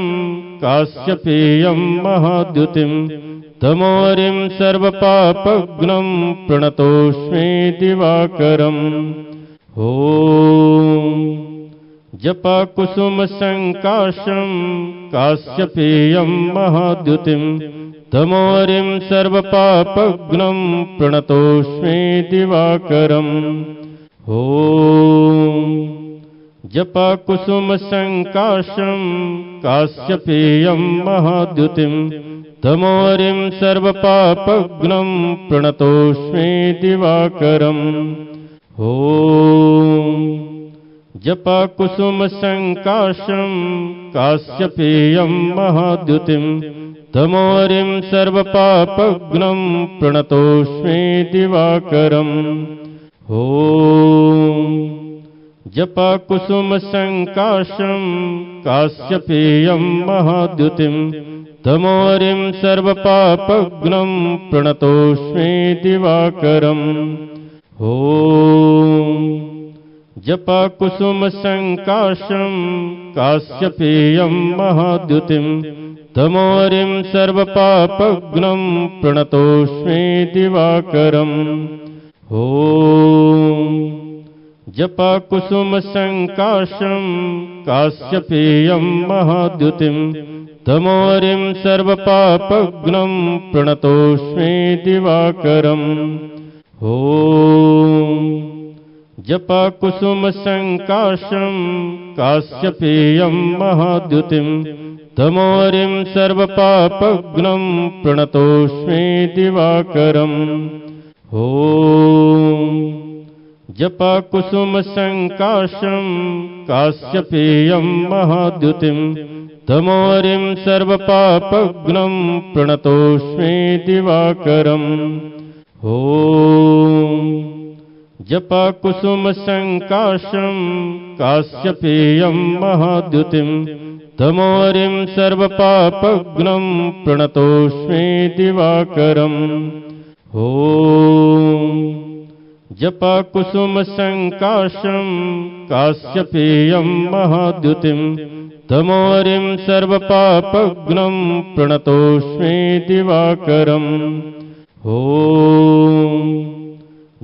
काश्यपेयं महाद्युतिं तमोरिं सर्वपापघ्नं प्रणतोऽस्मि दिवाकरम् ॐ जपकुसुमसङ्काशं काश्यपेयं महाद्युतिं तमोरिं सर्वपापघ्नं प्रणतोऽस्मि दिवाकरम् ॐ जपकुसुमसङ्काशं काश्यपेयं महाद्युतिं तमोरिं सर्वपापघ्नं प्रणतोऽस्मि दिवाकरम् ॐ जपकुसुमसङ्काशं काश्यपेयं महाद्युतिं तमोरिं सर्वपापघ्नं प्रणतोऽस्मि दिवाकरम् ॐ जपकुसुमसङ्काशं काश्यपेयं महाद्युतिं तमोरिं सर्वपापघ्नं प्रणतोऽस्मि दिवाकरम् ॐ जपकुसुमसङ्काशं काश्यपेयं महाद्युतिं तमोरिं सर्वपापघ्नं प्रणतोऽस्मि दिवाकरम् ॐ जपकुसुमसङ्काशं काश्यपेयं महाद्युतिं तमोरिं सर्वपापघ्नं प्रणतोऽस्मि दिवाकरम् ॐ जपकुसुमसङ्काशं काश्यपेयं महाद्युतिं तमोरिं सर्वपापघ्नं प्रणतोऽस्मि दिवाकरम् ॐ जपकुसुमसङ्काशं काश्यपेयं महाद्युतिं तमोरिं सर्वपापघ्नं प्रणतोऽस्मि दिवाकरम् ॐ जपकुसुमसङ्काशं काश्यपेयं महाद्युतिं तमोरिं सर्वपापघ्नं प्रणतोऽस्मि दिवाकरम् ॐ जपकुसुमसङ्काशं काश्यपेयं महाद्युतिं तमोरिं सर्वपापघ्नं प्रणतोऽस्मि दिवाकरम् ॐ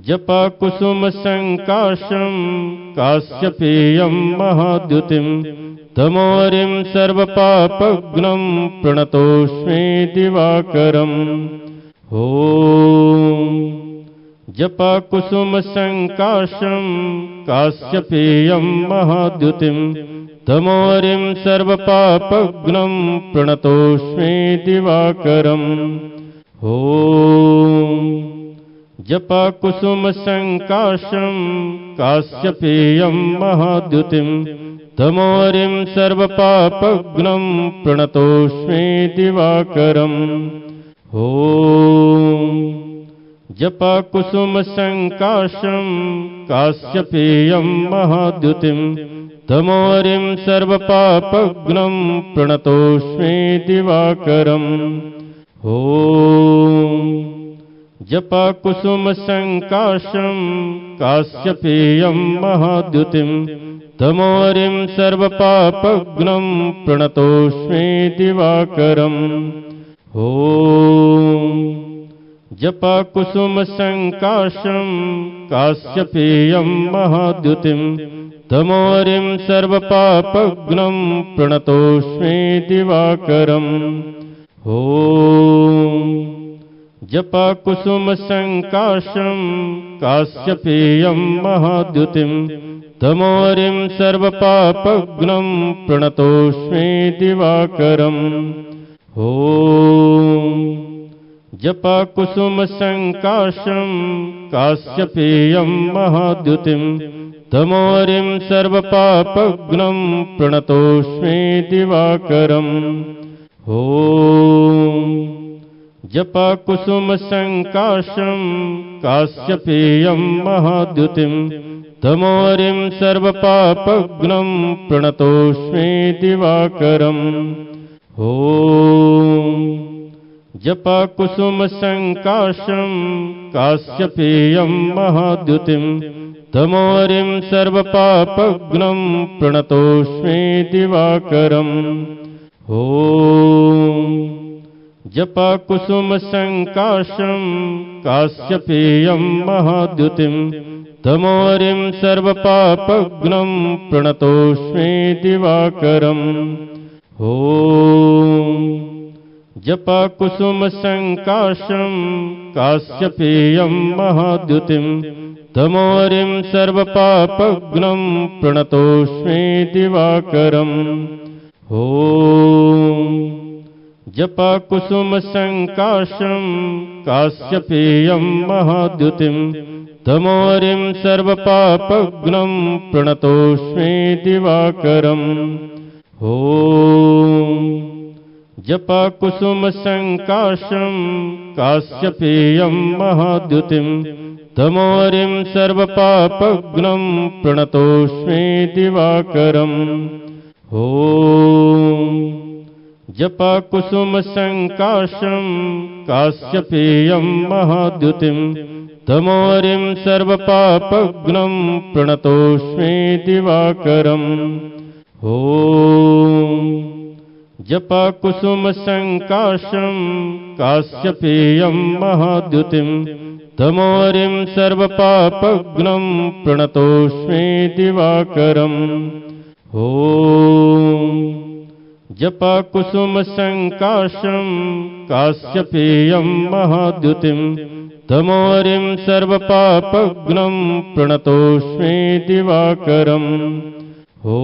जपकुसुमसङ्काशं काश्यपेयं महाद्युतिं तमोरिं सर्वपापघ्नं प्रणतोऽस्मि दिवाकरम् ॐ जपकुसुमसङ्काशं काश्यपेयं महाद्युतिं तमोरिं सर्वपापघ्नं प्रणतोऽस्मि दिवाकरम् ॐ जपकुसुमसङ्काशं काश्यपेयं महाद्युतिं तमोरिं सर्वपापघ्नं प्रणतोऽस्मि दिवाकरम् ॐ जपकुसुमसङ्काशं काश्यपेयं महाद्युतिं तमोरिं सर्वपापघ्नं प्रणतोऽस्मि दिवाकरम् ॐ जपकुसुमसङ्काशं काश्यपेयं महाद्युतिं तमोरिं सर्वपापघ्नं प्रणतोऽस्मि दिवाकरम् ॐ जपकुसुमसङ्काशं काश्यपेयं महाद्युतिं तमोरिं सर्वपापघ्नं प्रणतोऽस्मि दिवाकरम् ॐ जपकुसुमसङ्काशं काश्यपेयं महाद्युतिं तमोरिं सर्वपापघ्नं प्रणतोऽस्मि दिवाकरम् ॐ जपकुसुमसङ्काशं काश्यपेयं महाद्युतिं तमोरिं सर्वपापघ्नं प्रणतोऽस्मि दिवाकरम् ॐ जपकुसुमसङ्काशं काश्यपेयं महाद्युतिं तमोरिं सर्वपापघ्नं प्रणतोऽस्मि दिवाकरम् ॐ जपकुसुमसङ्काशं काश्यपेयं महाद्युतिं तमोरिं सर्वपापघ्नं प्रणतोऽस्मि दिवाकरम् ॐ जपकुसुमसङ्काशं काश्यपेयं महाद्युतिं तमोरिं सर्वपापघ्नं प्रणतोऽस्मि दिवाकरम् ॐ जपकुसुमसङ्काशं काश्यपेयं महाद्युतिं तमोरिं सर्वपापघ्नं प्रणतोऽस्मि दिवाकरम् ॐ जपकुसुमसङ्काशं काश्यपेयं महाद्युतिं तमोरिं सर्वपापघ्नं प्रणतोऽस्मि दिवाकरम् ॐ जपकुसुमसङ्काशं काश्यपेयं महाद्युतिं तमोरिं सर्वपापघ्नं प्रणतोऽस्मि दिवाकरम् ॐ जपकुसुमसङ्काशं काश्यपेयं महाद्युतिं तमोरिं सर्वपापघ्नं प्रणतोऽस्मि दिवाकरम् ॐ जपकुसुमसङ्काशं काश्यपेयं महाद्युतिं तमोरिं सर्वपापघ्नं प्रणतोऽस्मि दिवाकरम् ॐ जपकुसुमसङ्काशं काश्यपेयं महाद्युतिं तमोरिं सर्वपापघ्नं प्रणतोऽस्मि दिवाकरम् ॐ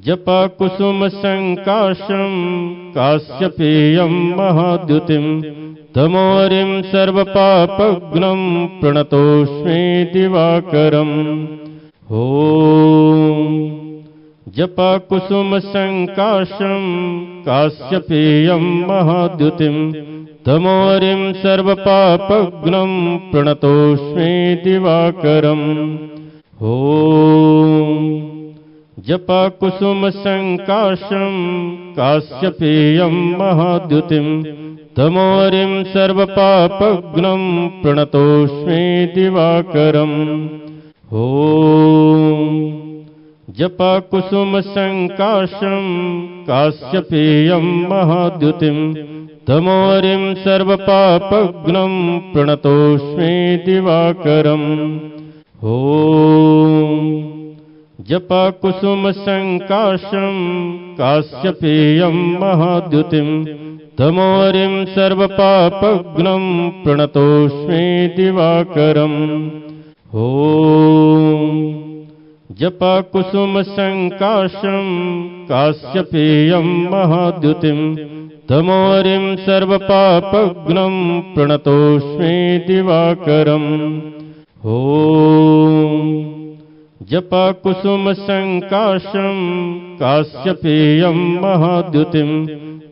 जपकुसुमसङ्काशं काश्यपेयं महाद्युतिं तमोरिं सर्वपापघ्नं प्रणतोऽस्मि दिवाकरम् ॐ जपकुसुमसङ्काशं काश्यपेयं महाद्युतिं तमोरिं सर्वपापघ्नं प्रणतोऽस्मि दिवाकरम् ॐ जपकुसुमसङ्काशं काश्यपेयं महाद्युतिं तमोरिं सर्वपापघ्नं प्रणतोऽस्मि दिवाकरम् ॐ जपकुसुमसङ्काशं काश्यपेयं महाद्युतिं तमोरिं सर्वपापघ्नं प्रणतोऽस्मि दिवाकरम् ॐ जपकुसुमसङ्काशं काश्यपेयं महाद्युतिं तमोरिं सर्वपापघ्नं प्रणतोऽस्मि दिवाकरम् ॐ जपकुसुमसङ्काशं काश्यपेयं महाद्युतिं तमोरिं सर्वपापघ्नं प्रणतोऽस्मि दिवाकरम् ॐ जपकुसुमसङ्काशं काश्यपेयं महाद्युतिं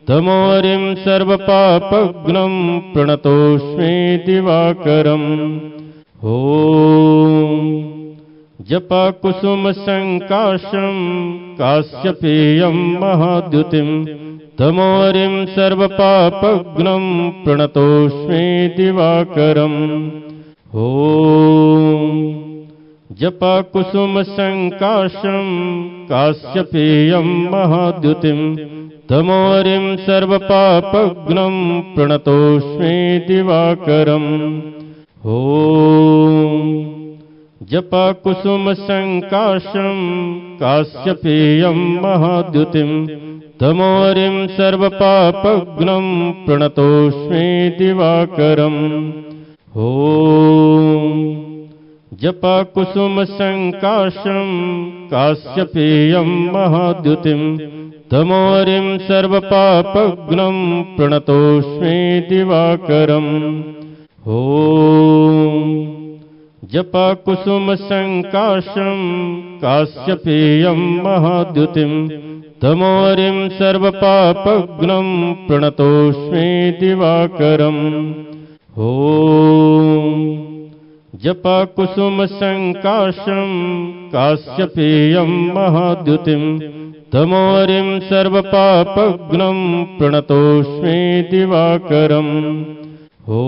तमोरिं सर्वपापघ्नं प्रणतोऽस्मि दिवाकरम् ॐ जपकुसुमसङ्काशं काश्यपेयं महाद्युतिं तमोरिं सर्वपापघ्नं प्रणतोऽस्मि दिवाकरम् ॐ जपाकुसुमसङ्काशं काश्यपेयं महाद्युतिं तमोरिं सर्वपापघ्नं प्रणतोऽस्मि दिवाकरम् ॐ जपाकुसुमसङ्काशं काश्यपेयं महाद्युतिं तमोरिं सर्वपापघ्नं प्रणतोऽस्मि दिवाकरम् ॐ जपाकुसुमसङ्काशं काश्यपेयं महाद्युतिं तमोरिं सर्वपापघ्नं प्रणतोऽस्मि दिवाकरम् ॐ जपाकुसुमसङ्काशं काश्यपेयं महाद्युतिं तमोरिं सर्वपापघ्नं प्रणतोऽस्मि दिवाकरम् ॐ जपाकुसुमसङ्काशं काश्यपेयं महाद्युतिं तमोरिं सर्वपापघ्नं प्रणतोऽस्मि दिवाकरम् ॐ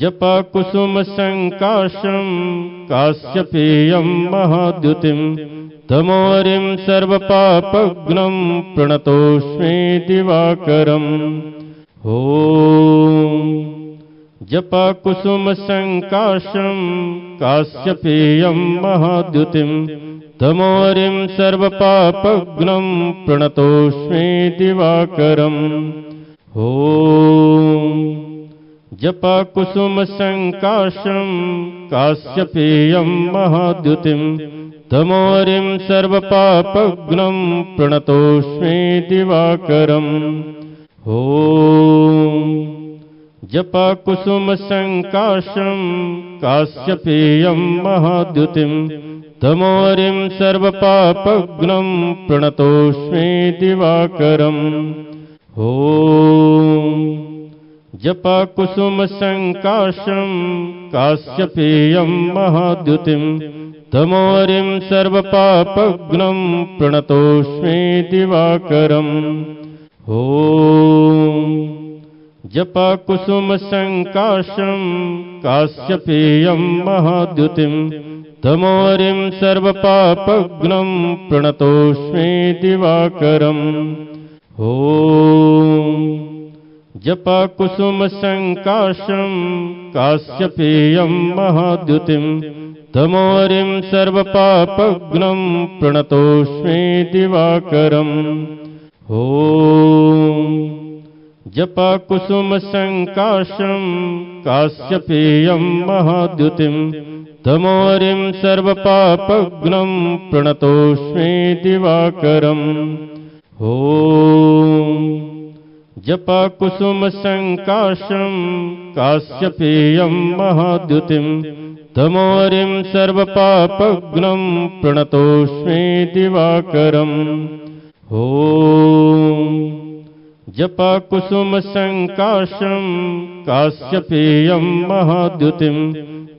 जपाकुसुमसङ्काशं काश्यपेयं महाद्युतिं तमोरिं सर्वपापघ्नं प्रणतोऽस्मि दिवाकरम् ॐ जपाकुसुमसङ्काशं काश्यपेयं महाद्युतिं तमोरिं सर्वपापघ्नं प्रणतोऽस्मि दिवाकरम् ॐ जपाकुसुमसङ्काशं काश्यपेयं महाद्युतिं तमोरिं सर्वपापघ्नं प्रणतोऽस्मि दिवाकरम् ॐ जपाकुसुमसङ्काशं काश्यपेयं महाद्युतिं तमोरिं सर्वपापघ्नं प्रणतोऽस्मि दिवाकरम् ॐ जपाकुसुमसङ्काशं काश्यपेयं महाद्युतिं तमोरिं सर्वपापघ्नं प्रणतोऽस्मि दिवाकरम् ॐ जपाकुसुमसङ्काशं काश्यपेयं महाद्युतिं तमोरिं सर्वपापघ्नं प्रणतोऽस्मि दिवाकरम् ॐ जपाकुसुमसङ्काशं काश्यपेयं महाद्युतिं तमोरिं सर्वपापघ्नं प्रणतोऽस्मि दिवाकरम् ॐ जपाकुसुमसङ्काशं काश्यपेयं महाद्युतिं तमोरिं सर्वपापघ्नं प्रणतोऽस्मि दिवाकरम् ॐ जपाकुसुमसङ्काशं काश्यपेयं महाद्युतिं तमोरिं सर्वपापघ्नं प्रणतोऽस्मि दिवाकरम् ॐ जपाकुसुमसङ्काशं काश्यपेयं महाद्युतिं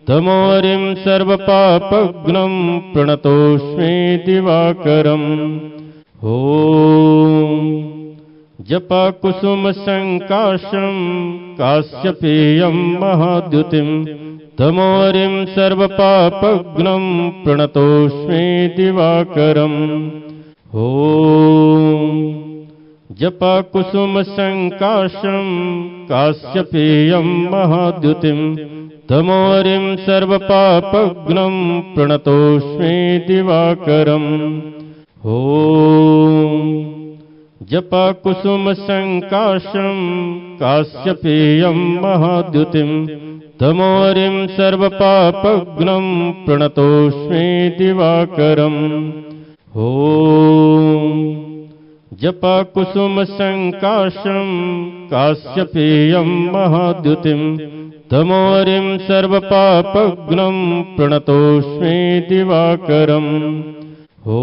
तमोरिं सर्वपापघ्नं प्रणतोऽस्मि दिवाकरम् ॐ जपाकुसुमसङ्काशं काश्यपेयं महाद्युतिं तमोरिं सर्वपापघ्नं प्रणतोऽस्मि दिवाकरम् ॐ जपाकुसुमसङ्काशं काश्यपेयं महाद्युतिं तमोरिं सर्वपापघ्नं प्रणतोऽस्मि दिवाकरम् ॐ जपाकुसुमसङ्काशं काश्यपेयं महाद्युतिं तमोरिं सर्वपापघ्नं प्रणतोऽस्मि दिवाकरम् ॐ जपाकुसुमसङ्काशं काश्यपेयं महाद्युतिं तमोरिं सर्वपापघ्नं प्रणतोऽस्मि दिवाकरम् ॐ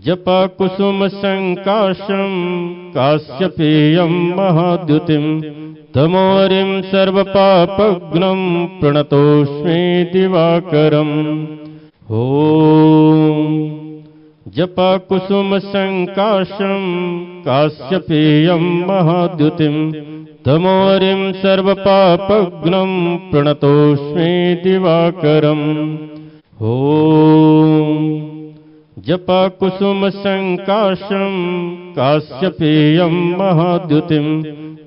जपाकुसुमसङ्काशं काश्यपेयं महाद्युतिं तमोरिं सर्वपापघ्नं प्रणतोऽस्मि दिवाकरम् ॐ जपाकुसुमसङ्काशं काश्यपेयं महाद्युतिं तमोरिं सर्वपापघ्नं प्रणतोऽस्मि दिवाकरम्। ॐ जपकुसुमसङ्काशं काश्यपेयं महाद्युतिं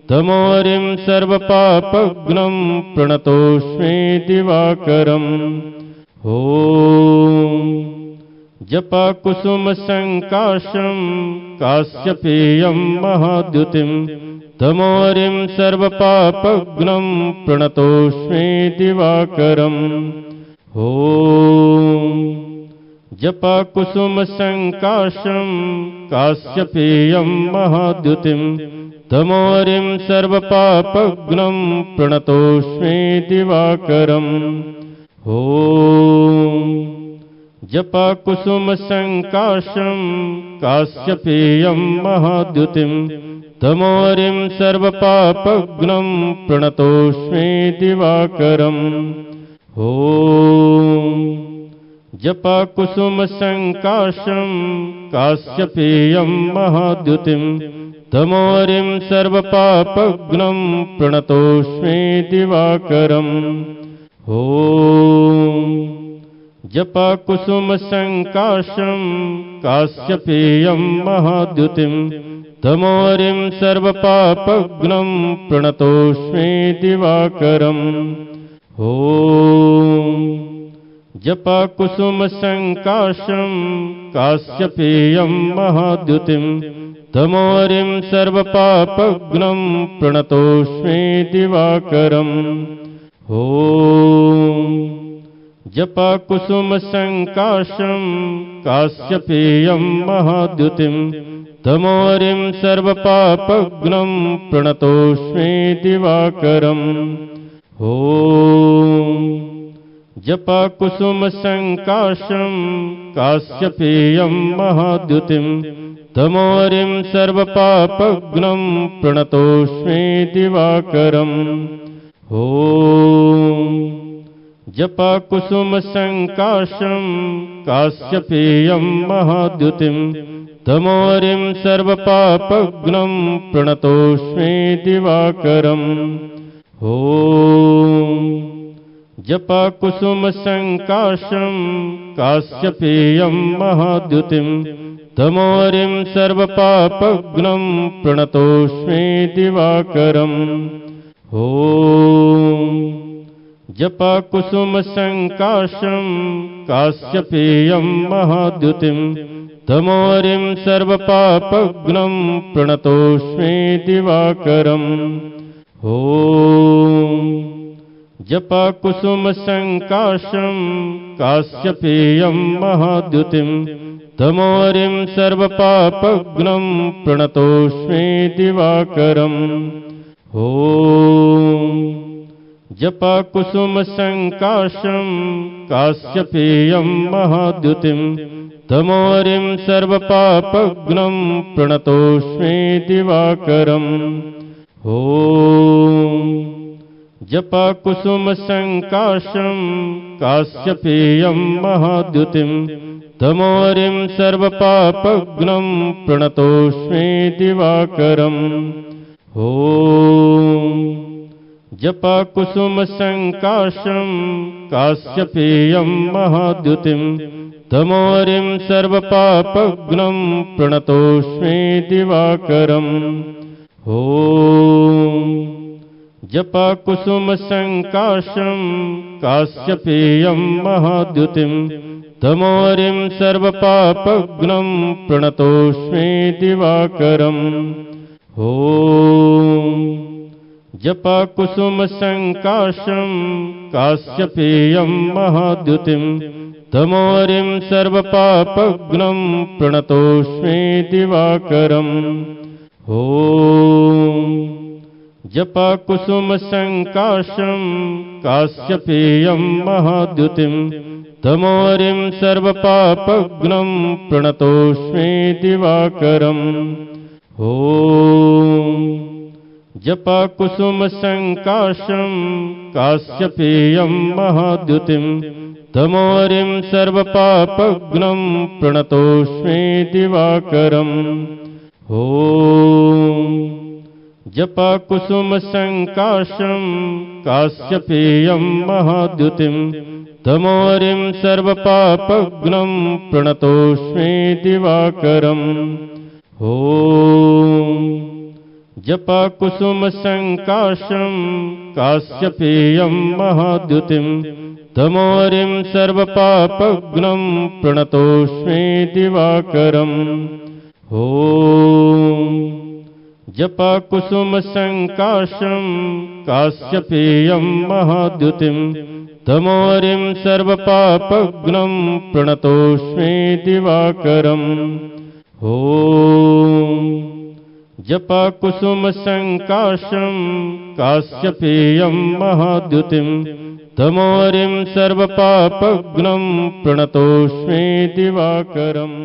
तमोरिं सर्वपापघ्नं प्रणतोऽस्मि दिवाकरम्। ॐ जपकुसुमसङ्काशं काश्यपेयं महाद्युतिं तमोरिं सर्वपापघ्नं प्रणतोऽस्मि दिवाकरम्। ॐ जपकुसुमसङ्काशं काश्यपेयं महाद्युतिं तमोरिं सर्वपापघ्नं प्रणतोऽस्मि दिवाकरम्। ॐ जपकुसुमसङ्काशं काश्यपेयं महाद्युतिं तमोरिं सर्वपापघ्नं प्रणतोऽस्मि दिवाकरम्। ॐ जपकुसुमसङ्काशं काश्यपेयं महाद्युतिं तमोरिं सर्वपापघ्नं प्रणतोऽस्मि दिवाकरम्। ॐ जपकुसुमसङ्काशं काश्यपेयं महाद्युतिं तमोरिं सर्वपापघ्नं प्रणतोऽस्मि दिवाकरम्। ॐ जपकुसुमसङ्काशं काश्यपेयं महाद्युतिं तमोरिं सर्वपापघ्नं प्रणतोऽस्मि दिवाकरम्। ॐ जपकुसुमसङ्काशं काश्यपेयं महाद्युतिं तमोरिं सर्वपापघ्नं प्रणतोऽस्मि दिवाकरम्। ॐ जपकुसुमसङ्काशं काश्यपेयं महाद्युतिं तमोरिं सर्वपापघ्नं प्रणतोऽस्मि दिवाकरम्। ॐ जपकुसुमसङ्काशं काश्यपेयं महाद्युतिं तमोरिं सर्वपापघ्नं प्रणतोऽस्मि दिवाकरम्। ॐ जपकुसुमसङ्काशं काश्यपेयं महाद्युतिं तमोरिं सर्वपापघ्नं प्रणतोऽस्मि दिवाकरम्। ॐ जपकुसुमसङ्काशं काश्यपेयं महाद्युतिं तमोरिं सर्वपापघ्नं प्रणतोऽस्मि दिवाकरम्। ॐ जपकुसुमसङ्काशं काश्यपेयं महाद्युतिं तमोरिं सर्वपापघ्नं प्रणतोऽस्मि दिवाकरम्। ॐ जपकुसुमसङ्काशं काश्यपेयं महाद्युतिं तमोरिं सर्वपापघ्नं प्रणतोऽस्मि दिवाकरम्। ॐ जपकुसुमसङ्काशं काश्यपेयं महाद्युतिं तमोरिं सर्वपापघ्नं प्रणतोऽस्मि दिवाकरम्। ॐ जपकुसुमसङ्काशं काश्यपेयं महाद्युतिं तमोरिं सर्वपापघ्नं प्रणतोऽस्मि दिवाकरम्। ॐ जपकुसुमसङ्काशं काश्यपेयं महाद्युतिं तमोरिं सर्वपापघ्नं प्रणतोऽस्मि दिवाकरम्। ॐ जपकुसुमसङ्काशं काश्यपेयं महाद्युतिं तमोरिं सर्वपापघ्नं प्रणतोऽस्मि दिवाकरम्। ॐ जपकुसुमसङ्काशं काश्यपेयं महाद्युतिं तमोरिं सर्वपापघ्नं प्रणतोऽस्मि दिवाकरम्। ॐ जपकुसुमसङ्काशं काश्यपेयं महाद्युतिं तमोरिं सर्वपापघ्नं प्रणतोऽस्मि दिवाकरम्। ॐ जपाकुसुमसङ्काशं काश्यपेयं महाद्युतिं तमोरिं सर्वपापघ्नं प्रणतोऽस्मि दिवाकरम् ॐ जपाकुसुमसङ्काशं काश्यपेयं महाद्युतिं तमोरिं सर्वपापघ्नं प्रणतोऽस्मि दिवाकरम् ॐ जपाकुसुमसङ्काशं काश्यपेयं महाद्युतिं तमोरिं सर्वपापघ्नं प्रणतोऽस्मि दिवाकरम् ॐ जपाकुसुमसङ्काशं काश्यपेयं महाद्युतिं तमोरिं सर्वपापघ्नं प्रणतोऽस्मि दिवाकरम्।